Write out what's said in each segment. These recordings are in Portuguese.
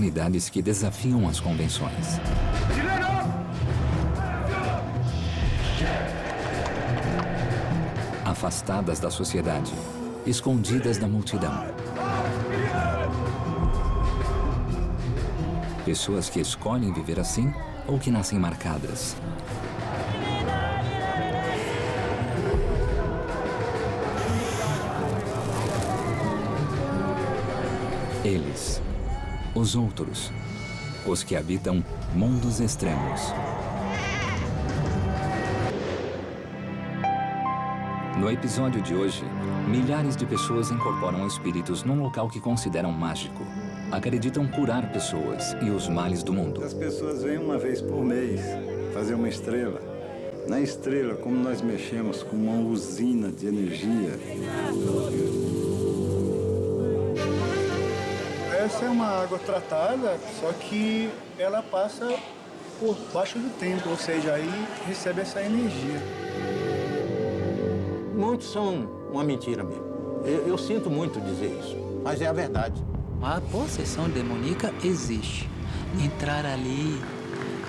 comunidades que desafiam as convenções. Afastadas da sociedade, escondidas da multidão. Pessoas que escolhem viver assim ou que nascem marcadas. Eles, os outros, os que habitam mundos extremos. No episódio de hoje, milhares de pessoas incorporam espíritos num local que consideram mágico. Acreditam curar pessoas e os males do mundo. As pessoas vêm uma vez por mês fazer uma estrela. Na estrela, como nós mexemos com uma usina de energia. Essa é uma água tratada, só que ela passa por baixo do templo, ou seja, aí recebe essa energia. Muitos são uma mentira mesmo. Eu sinto muito dizer isso, mas é a verdade. A possessão demoníaca existe. Entrar ali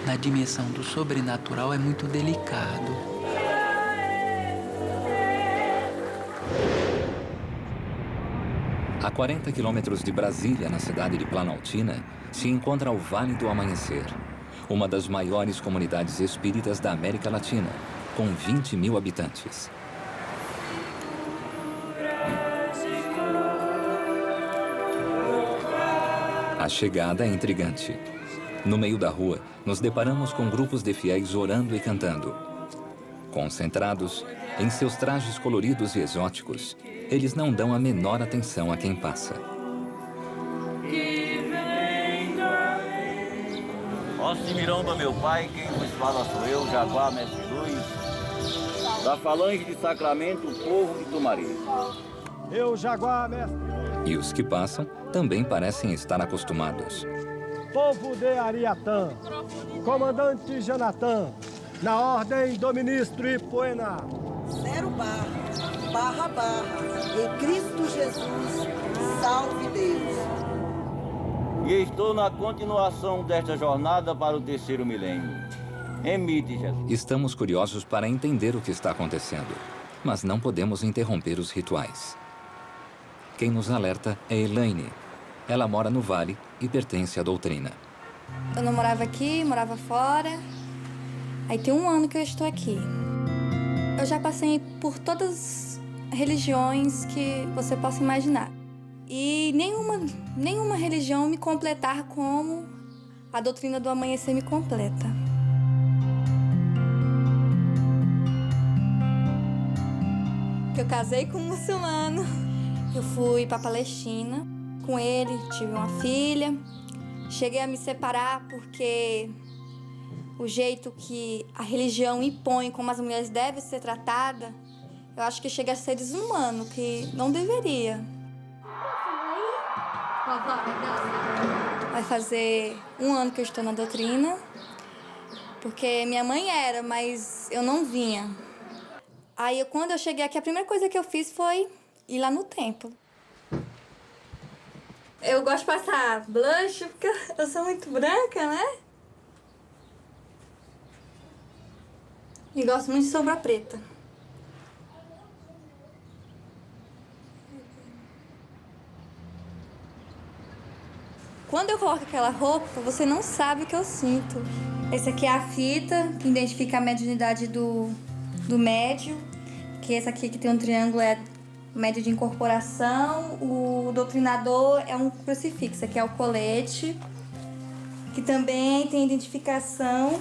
na dimensão do sobrenatural é muito delicado. A 40 quilômetros de Brasília, na cidade de Planaltina, se encontra o Vale do Amanhecer, uma das maiores comunidades espíritas da América Latina, com 20 mil habitantes. A chegada é intrigante. No meio da rua, nos deparamos com grupos de fiéis orando e cantando. Concentrados, em seus trajes coloridos e exóticos, eles não dão a menor atenção a quem passa. Ó Cimiramba, meu pai, quem vos fala sou eu, Jaguar Mestre Luz, da Falange de Sacramento, povo de Tumari. Eu, Jaguar Mestre. E os que passam também parecem estar acostumados. Povo de Ariatã, comandante Janatã, na ordem do ministro Ipuena. 0 barra, em Cristo Jesus, salve Deus. E estou na continuação desta jornada para o 3º milênio. Emite, Jesus. Estamos curiosos para entender o que está acontecendo, mas não podemos interromper os rituais. Quem nos alerta é Elaine. Ela mora no Vale e pertence à doutrina. Eu não morava aqui, morava fora. Aí tem 1 ano que eu estou aqui. Eu já passei por todas as religiões que você possa imaginar. E nenhuma religião me completar como a doutrina do amanhecer me completa. Eu casei com um muçulmano. Eu fui para a Palestina com ele, tive uma filha. Cheguei a me separar porque o jeito que a religião impõe como as mulheres devem ser tratadas, eu acho que chega a ser desumano, que não deveria. Vai fazer 1 ano que eu estou na doutrina, porque minha mãe era, mas eu não vinha. Aí, quando eu cheguei aqui, a primeira coisa que eu fiz foi ir lá no templo. Eu gosto de passar blush, porque eu sou muito branca, né? E gosto muito de sombra preta. Quando eu coloco aquela roupa, você não sabe o que eu sinto. Essa aqui é a fita, que identifica a mediunidade do médium. Que esse aqui que tem um triângulo é o médio de incorporação. O doutrinador é um crucifixo, aqui é o colete. Que também tem identificação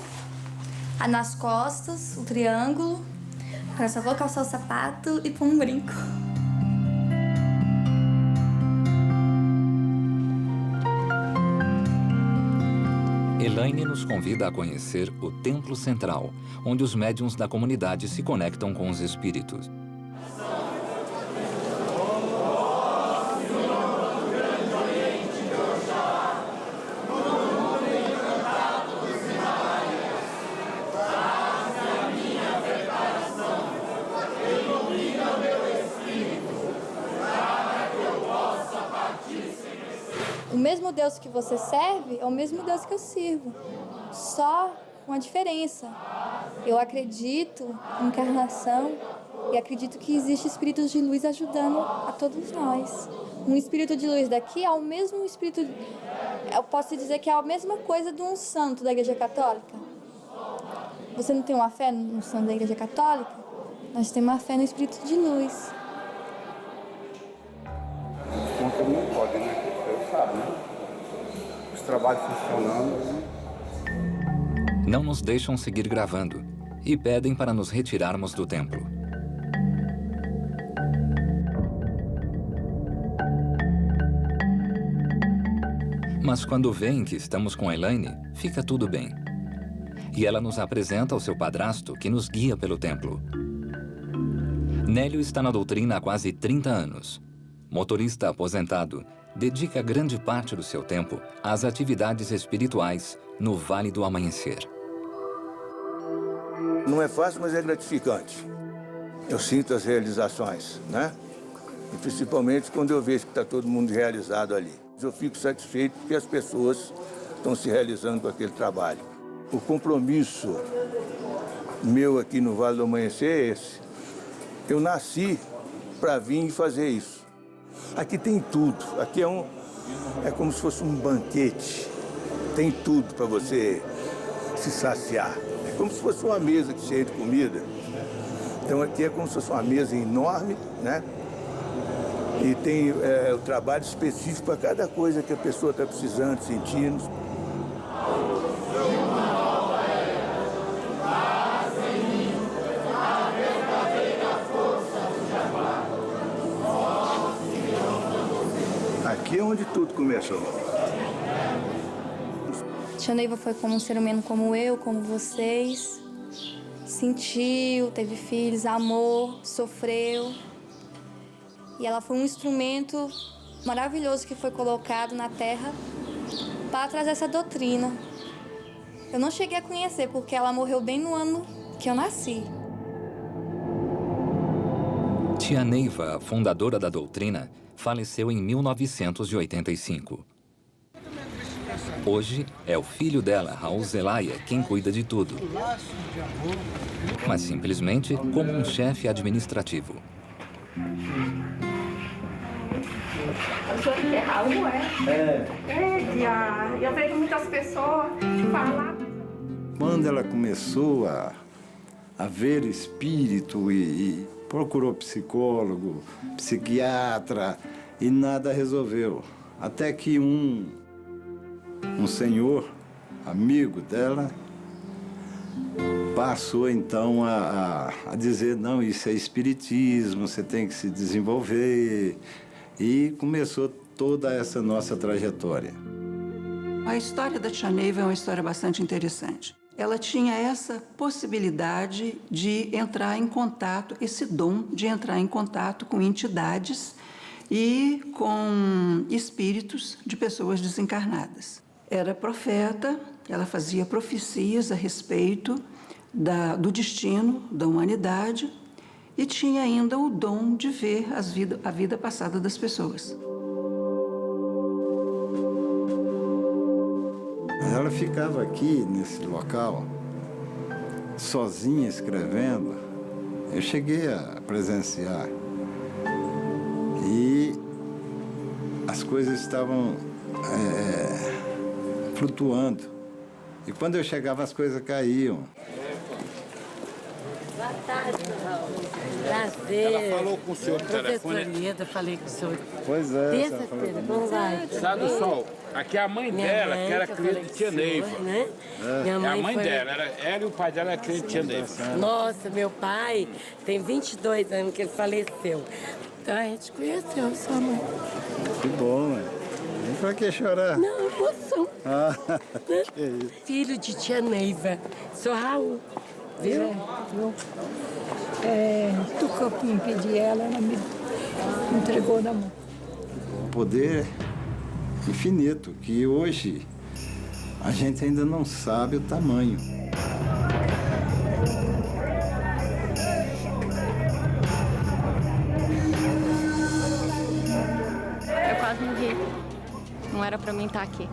nas costas, o triângulo. Agora só vou calçar o sapato e pôr um brinco. Elaine nos convida a conhecer o Templo Central, onde os médiuns da comunidade se conectam com os espíritos. O mesmo Deus que você serve é o mesmo Deus que eu sirvo. Só uma diferença. Eu acredito em encarnação e acredito que existe espíritos de luz ajudando a todos nós. Um espírito de luz daqui é o mesmo espírito... Eu posso dizer que é a mesma coisa de um santo da Igreja Católica. Você não tem uma fé no santo da Igreja Católica? Nós temos uma fé no espírito de luz. Conta não pode, né? Você sabe, né? Os trabalhos funcionando. Não nos deixam seguir gravando e pedem para nos retirarmos do templo. Mas quando veem que estamos com Elaine, fica tudo bem. E ela nos apresenta ao seu padrasto, que nos guia pelo templo. Nélio está na doutrina há quase 30 anos. Motorista aposentado, dedica grande parte do seu tempo às atividades espirituais no Vale do Amanhecer. Não é fácil, mas é gratificante. Eu sinto as realizações, né? E principalmente quando eu vejo que está todo mundo realizado ali. Eu fico satisfeito porque as pessoas estão se realizando com aquele trabalho. O compromisso meu aqui no Vale do Amanhecer é esse. Eu nasci para vir e fazer isso. Aqui tem tudo. Aqui é como se fosse um banquete. Tem tudo para você se saciar. É como se fosse uma mesa cheia de comida. Então aqui é como se fosse uma mesa enorme, né? E tem o trabalho específico para cada coisa que a pessoa está precisando, sentindo. Aqui é onde tudo começou. Tia Neiva foi como um ser humano como eu, como vocês. Sentiu, teve filhos, amou, sofreu. E ela foi um instrumento maravilhoso que foi colocado na Terra para trazer essa doutrina. Eu não cheguei a conhecer, porque ela morreu bem no ano que eu nasci. Tia Neiva, fundadora da doutrina, faleceu em 1985. Hoje é o filho dela, Raul Zelaya, quem cuida de tudo. Mas simplesmente como um chefe administrativo. O senhor que é Raul, é? É, eu vejo muitas pessoas falar. Quando ela começou a ver espírito e procurou psicólogo, psiquiatra e nada resolveu. Até que um senhor, amigo dela, passou então a dizer, não, isso é espiritismo, você tem que se desenvolver. E começou toda essa nossa trajetória. A história da Tia Neiva é uma história bastante interessante. Ela tinha essa possibilidade de entrar em contato, esse dom de entrar em contato com entidades e com espíritos de pessoas desencarnadas. Era profeta, ela fazia profecias a respeito do destino da humanidade e tinha ainda o dom de ver a vida passada das pessoas. Ela ficava aqui, nesse local, sozinha escrevendo. Eu cheguei a presenciar. E as coisas estavam flutuando. E quando eu chegava, as coisas caíam. Boa tarde, Raul. Prazer. Ela falou com o senhor no telefone? Professor, falei com o senhor. Pois é. Terça-feira, vamos lá. Sabe o sol? Aqui é a mãe dela, que era cliente de Tia Neiva. Né? É a mãe dela, ela e o pai dela era cliente de Tia Neiva. Nossa, meu pai tem 22 anos que ele faleceu. Então a gente conheceu sua mãe. Que bom, né? Nem pra que chorar? Não, emoção. Que isso. Filho de Tia Neiva. Sou Raul. Viu? Do que eu impedi ela me entregou na mão. Um poder infinito, que hoje a gente ainda não sabe o tamanho. Eu quase morri. Não era para mim estar aqui.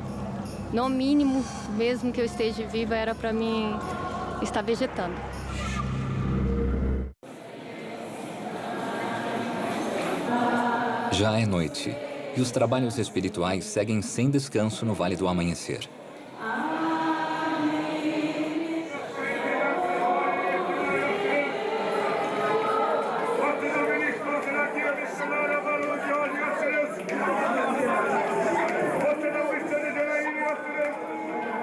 No mínimo, mesmo que eu esteja viva, era para mim estar vegetando. Já é noite e os trabalhos espirituais seguem sem descanso no Vale do Amanhecer.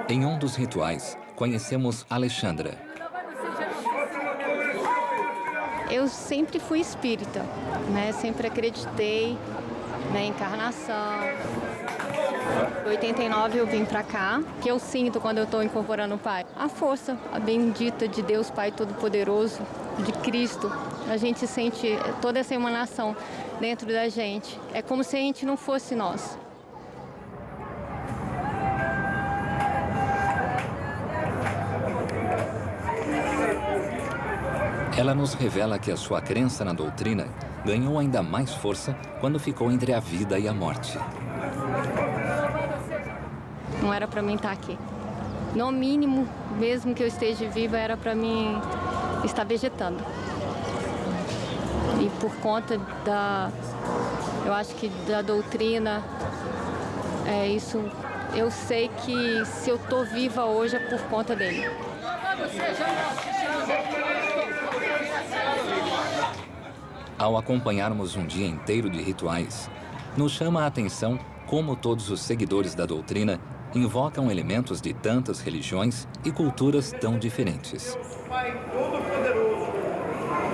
Em um dos rituais, conhecemos Alexandra. Eu sempre fui espírita, né? Sempre acreditei na encarnação. Em 89 eu vim pra cá, que eu sinto quando eu estou incorporando o Pai. A força, a bendita de Deus Pai Todo-Poderoso, de Cristo. A gente sente toda essa emanação dentro da gente. É como se a gente não fosse nós. Ela nos revela que a sua crença na doutrina ganhou ainda mais força quando ficou entre a vida e a morte. Não era para mim estar aqui. No mínimo, mesmo que eu esteja viva, era para mim estar vegetando. E por conta eu acho que da doutrina, isso, eu sei que se eu estou viva hoje é por conta dele. Ao acompanharmos um dia inteiro de rituais, nos chama a atenção como todos os seguidores da doutrina invocam elementos de tantas religiões e culturas tão diferentes. Pai Todo-Poderoso,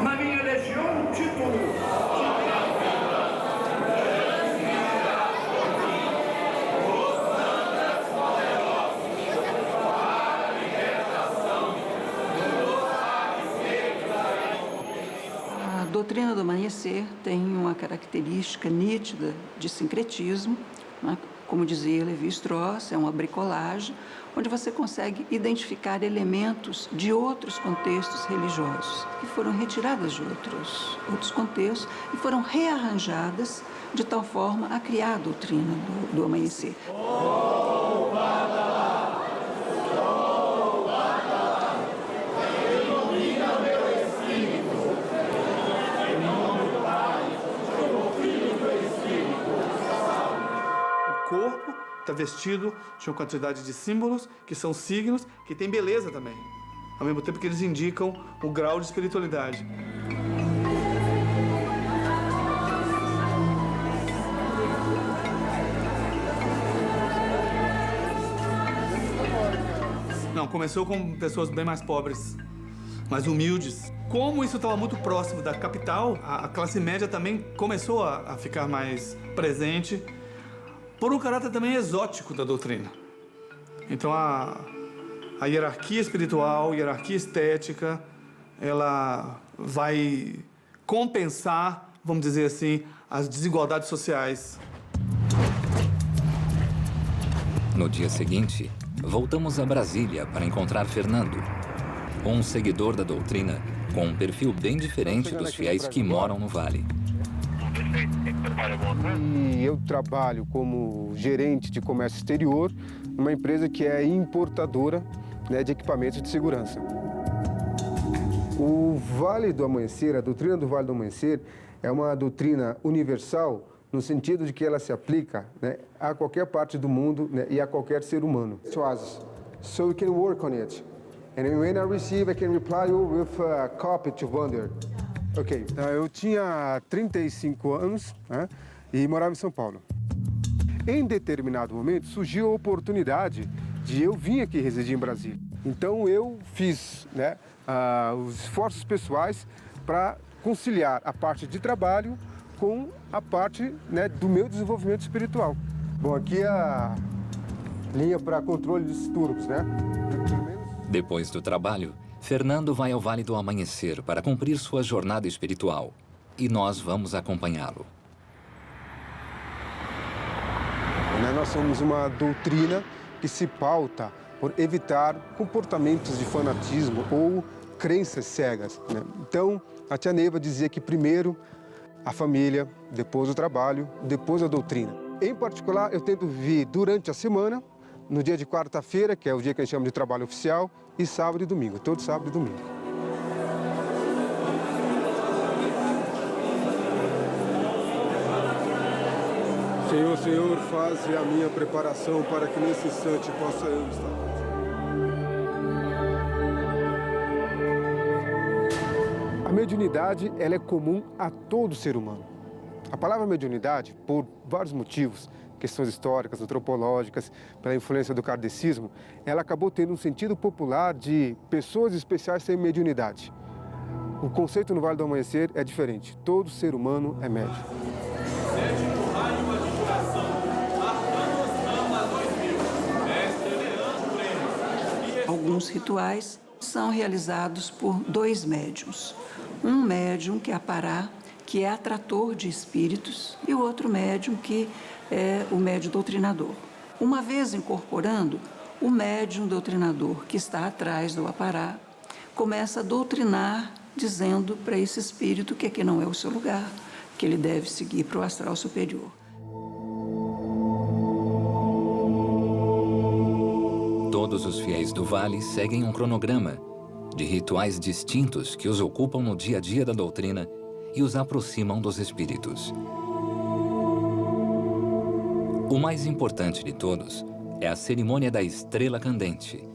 na minha legião o título. A doutrina do amanhecer tem uma característica nítida de sincretismo, né? Como dizia Lévi-Strauss, é uma bricolagem, onde você consegue identificar elementos de outros contextos religiosos, que foram retiradas de outros contextos e foram rearranjadas de tal forma a criar a doutrina do amanhecer. Está vestido de uma quantidade de símbolos, que são signos, que tem beleza também, ao mesmo tempo que eles indicam o grau de espiritualidade. Não, começou com pessoas bem mais pobres, mais humildes. Como isso estava muito próximo da capital, a classe média também começou a ficar mais presente, por um caráter também exótico da doutrina. Então, a hierarquia espiritual, hierarquia estética, ela vai compensar, vamos dizer assim, as desigualdades sociais. No dia seguinte, voltamos a Brasília para encontrar Fernando, um seguidor da doutrina com um perfil bem diferente dos fiéis que moram no Vale. E eu trabalho como gerente de comércio exterior numa empresa que é importadora, né, de equipamentos de segurança. O Vale do Amanhecer, a doutrina do Vale do Amanhecer, é uma doutrina universal no sentido de que ela se aplica, né, a qualquer parte do mundo, né, e a qualquer ser humano. So you can work on it. And when I receive, I can reply you with a copy to Wander. Ok, eu tinha 35 anos, né, e morava em São Paulo. Em determinado momento, surgiu a oportunidade de eu vir aqui residir em Brasília. Então, eu fiz, né, os esforços pessoais para conciliar a parte de trabalho com a parte, né, do meu desenvolvimento espiritual. Bom, aqui é a linha para controle de distúrbios, né? Depois do trabalho, Fernando vai ao Vale do Amanhecer para cumprir sua jornada espiritual. E nós vamos acompanhá-lo. Nós somos uma doutrina que se pauta por evitar comportamentos de fanatismo ou crenças cegas, né? Então, a tia Neiva dizia que primeiro a família, depois o trabalho, depois a doutrina. Em particular, eu tento vir durante a semana, no dia de quarta-feira, que é o dia que a gente chama de trabalho oficial, e sábado e domingo, todo sábado e domingo. Senhor, faze a minha preparação para que nesse instante possa eu estar. A mediunidade, ela é comum a todo ser humano. A palavra mediunidade, por vários motivos, questões históricas, antropológicas, pela influência do kardecismo, ela acabou tendo um sentido popular de pessoas especiais têm mediunidade. O conceito no Vale do Amanhecer é diferente. Todo ser humano é médium. Alguns rituais são realizados por 2 médiuns. Um médium, que é Apará, que é atrator de espíritos, e o outro médium, que é o médium doutrinador. Uma vez incorporando, o médium doutrinador, que está atrás do Apará, começa a doutrinar, dizendo para esse espírito que aqui não é o seu lugar, que ele deve seguir para o astral superior. Todos os fiéis do Vale seguem um cronograma de rituais distintos que os ocupam no dia a dia da doutrina e os aproximam dos espíritos. O mais importante de todos é a cerimônia da Estrela Candente,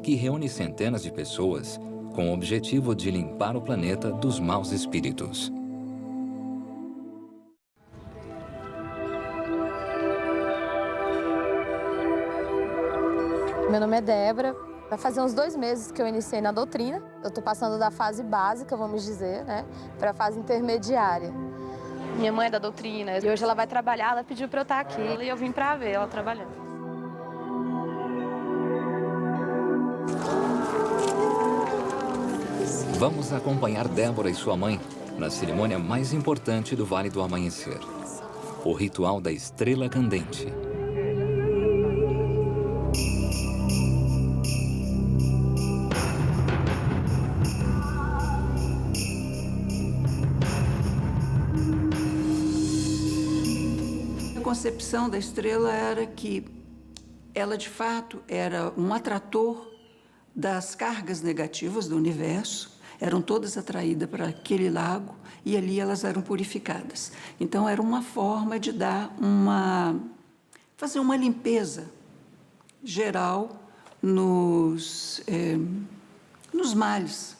que reúne centenas de pessoas com o objetivo de limpar o planeta dos maus espíritos. Meu nome é Débora. Vai fazer uns 2 meses que eu iniciei na doutrina. Eu estou passando da fase básica, vamos dizer, né, para a fase intermediária. Minha mãe é da doutrina e hoje ela vai trabalhar, ela pediu para eu estar aqui e eu vim para ver ela trabalhando. Vamos acompanhar Débora e sua mãe na cerimônia mais importante do Vale do Amanhecer, o ritual da Estrela Candente. A concepção da estrela era que ela, de fato, era um atrator das cargas negativas do universo, eram todas atraídas para aquele lago e ali elas eram purificadas. Então, era uma forma de fazer uma limpeza geral nos males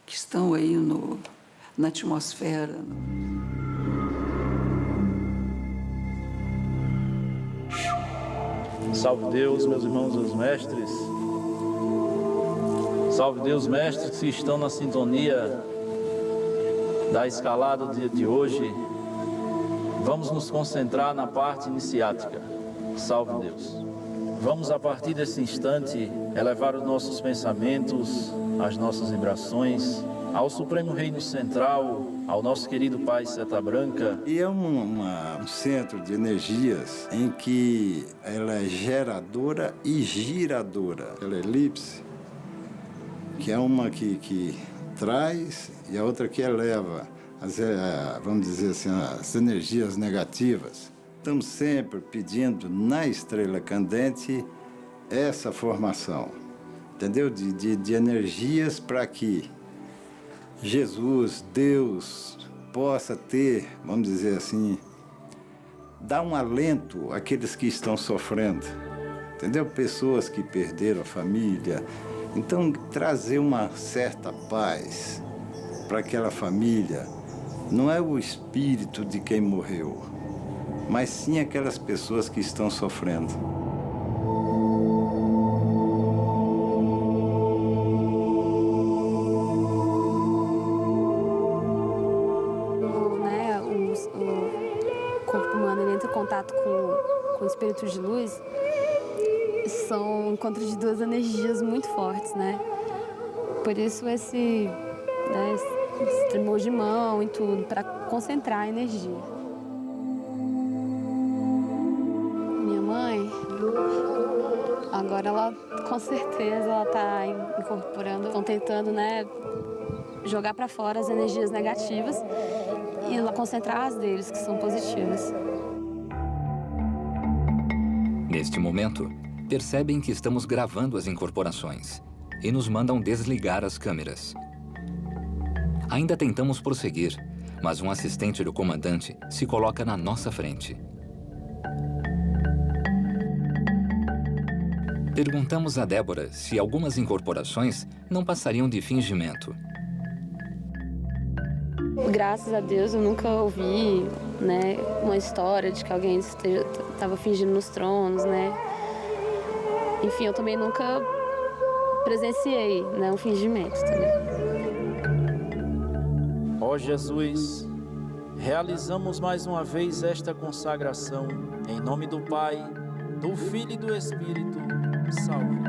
que estão aí na atmosfera. Salve Deus, meus irmãos os mestres. Salve Deus, mestres que estão na sintonia da escalada do dia de hoje. Vamos nos concentrar na parte iniciática. Salve Deus. Vamos, a partir desse instante, elevar os nossos pensamentos, as nossas vibrações ao Supremo Reino Central, ao nosso querido Pai Seta Branca. E é um centro de energias em que ela é geradora e giradora. Aquela elipse, que é uma que traz e a outra que eleva, vamos dizer assim, as energias negativas. Estamos sempre pedindo na Estrela Candente essa formação, entendeu? De energias para que Jesus, Deus, possa ter, vamos dizer assim, dar um alento àqueles que estão sofrendo, entendeu? Pessoas que perderam a família. Então, trazer uma certa paz para aquela família. Não é o espírito de quem morreu, mas sim aquelas pessoas que estão sofrendo. O corpo humano ele entra em contato com espíritos de luz. São encontros de 2 energias muito fortes, né? Por isso esse tremor de mão e tudo, para concentrar a energia. Minha mãe, agora ela, com certeza, ela está incorporando, estão tentando, né, jogar para fora as energias negativas e concentrar as deles, que são positivas. Neste momento, percebem que estamos gravando as incorporações e nos mandam desligar as câmeras. Ainda tentamos prosseguir, mas um assistente do comandante se coloca na nossa frente. Perguntamos a Débora se algumas incorporações não passariam de fingimento. Graças a Deus eu nunca ouvi, né, uma história de que alguém estava fingindo nos tronos, né? Enfim, eu também nunca presenciei, né, um fingimento também. Ó Jesus, realizamos mais uma vez esta consagração em nome do Pai, do Filho e do Espírito. Salve.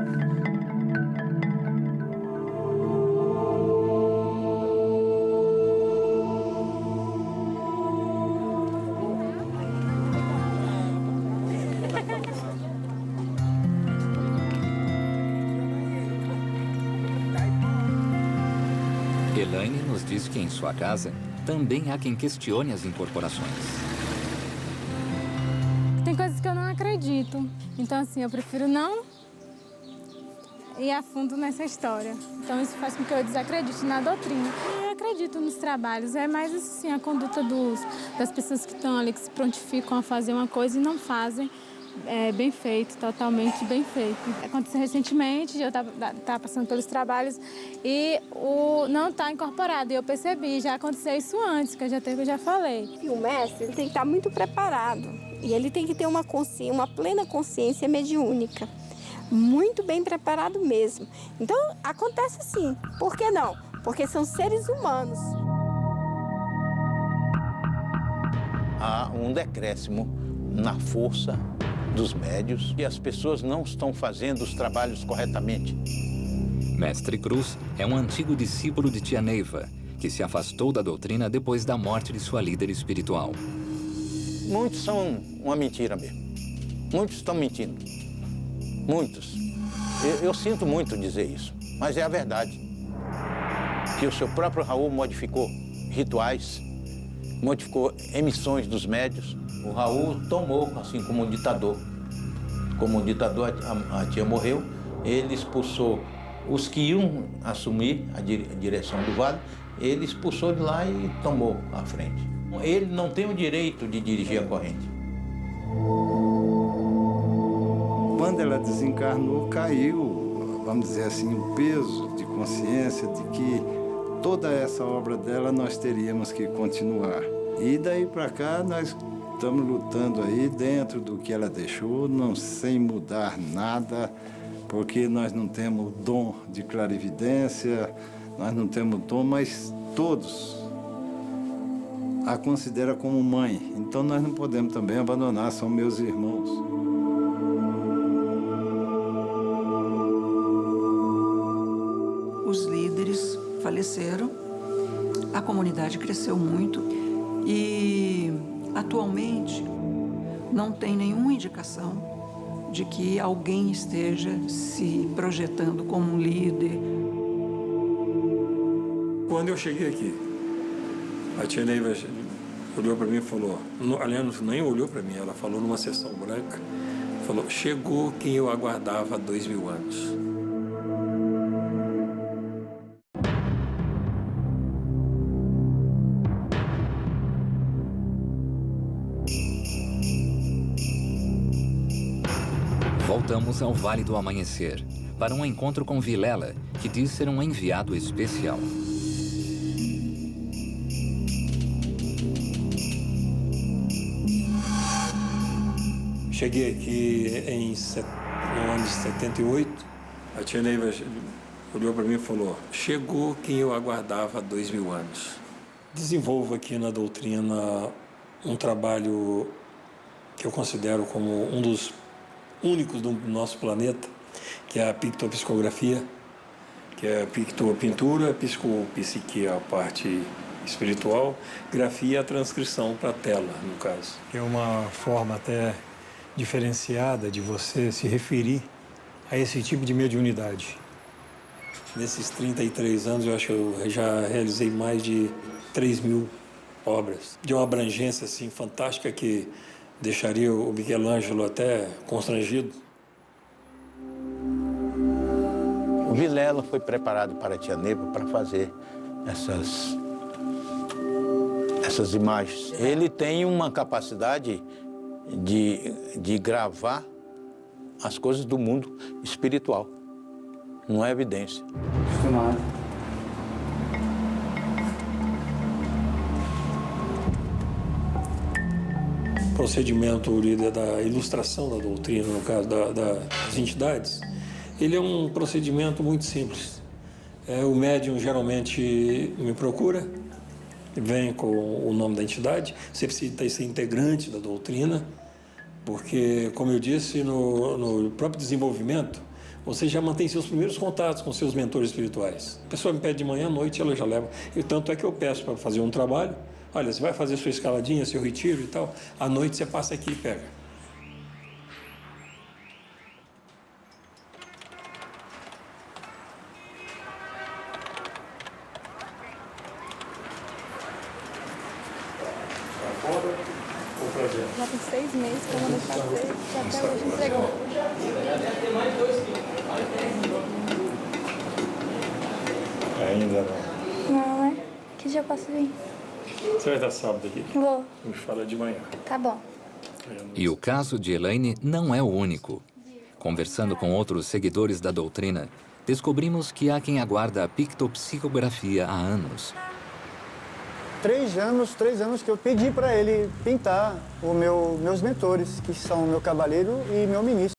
Elaine nos diz que em sua casa também há quem questione as incorporações. Tem coisas que eu não acredito, então assim, eu prefiro não ir a fundo nessa história. Então isso faz com que eu desacredite na doutrina. Eu acredito nos trabalhos, é mais assim, a conduta das pessoas que estão ali, que se prontificam a fazer uma coisa e não fazem. É bem feito, totalmente bem feito. Aconteceu recentemente, eu estava passando pelos trabalhos e não está incorporado. E eu percebi, já aconteceu isso antes, que eu já falei. E o mestre ele tem que estar muito preparado e ele tem que ter uma plena consciência mediúnica. Muito bem preparado mesmo. Então, acontece sim. Por que não? Porque são seres humanos. Há um decréscimo na força dos médios e as pessoas não estão fazendo os trabalhos corretamente. Mestre Cruz é um antigo discípulo de Tia Neiva, que se afastou da doutrina depois da morte de sua líder espiritual. Muitos são uma mentira mesmo. Muitos estão mentindo. Muitos. Eu sinto muito dizer isso, mas é a verdade. Que o seu próprio Raul modificou rituais, modificou emissões dos médios. O Raul tomou, assim como um ditador. Como um ditador, a tia morreu, ele expulsou os que iam assumir a direção do vale, ele expulsou de lá e tomou a frente. Ele não tem o direito de dirigir a corrente. Quando ela desencarnou, caiu, vamos dizer assim, o peso de consciência de que toda essa obra dela nós teríamos que continuar. E daí para cá nós estamos lutando aí dentro do que ela deixou, não sem mudar nada, porque nós não temos o dom de clarividência, nós não temos o dom, mas todos a consideram como mãe. Então nós não podemos também abandonar, são meus irmãos. Os líderes faleceram, a comunidade cresceu muito e atualmente não tem nenhuma indicação de que alguém esteja se projetando como um líder. Quando eu cheguei aqui, a tia Neiva olhou para mim e falou, aliás, nem olhou para mim, ela falou numa sessão branca, falou, chegou quem eu aguardava há 2000 anos. Voltamos ao Vale do Amanhecer, para um encontro com Vilela, que diz ser um enviado especial. Cheguei aqui no ano de 78, a tia Neiva olhou para mim e falou, chegou quem eu aguardava há 2000 anos. Desenvolvo aqui na doutrina um trabalho que eu considero como um dos únicos do nosso planeta, que é a pictopsicografia, que é a pictopintura, psicopsique, a parte espiritual, grafia, a transcrição para a tela, no caso. É uma forma até diferenciada de você se referir a esse tipo de mediunidade. Nesses 33 anos, eu acho que eu já realizei mais de 3.000 obras, de uma abrangência assim, fantástica que deixaria o Michelangelo até constrangido. O Vilela foi preparado para a Tia Neiva para fazer essas imagens. Ele tem uma capacidade de gravar as coisas do mundo espiritual. Não é evidência. Acostumado. O procedimento líder da ilustração da doutrina, no caso das entidades, ele é um procedimento muito simples. O médium geralmente me procura, vem com o nome da entidade, você precisa ser integrante da doutrina, porque, como eu disse, no próprio desenvolvimento, você já mantém seus primeiros contatos com seus mentores espirituais. A pessoa me pede de manhã, à noite, ela já leva. E tanto é que eu peço para fazer um trabalho. Olha, você vai fazer sua escaladinha, seu retiro e tal. À noite você passa aqui e pega. Já tem 6 meses que eu mandei fazer e até hoje entregou. Ainda não. Não, né? Que dia eu posso vir? Você vai estar sábado aqui? Vou. Me fala de manhã. Tá bom. E o caso de Elaine não é o único. Conversando com outros seguidores da doutrina, descobrimos que há quem aguarda a pictopsicografia há anos. 3 anos que eu pedi para ele pintar meus mentores, que são meu cavaleiro e meu ministro.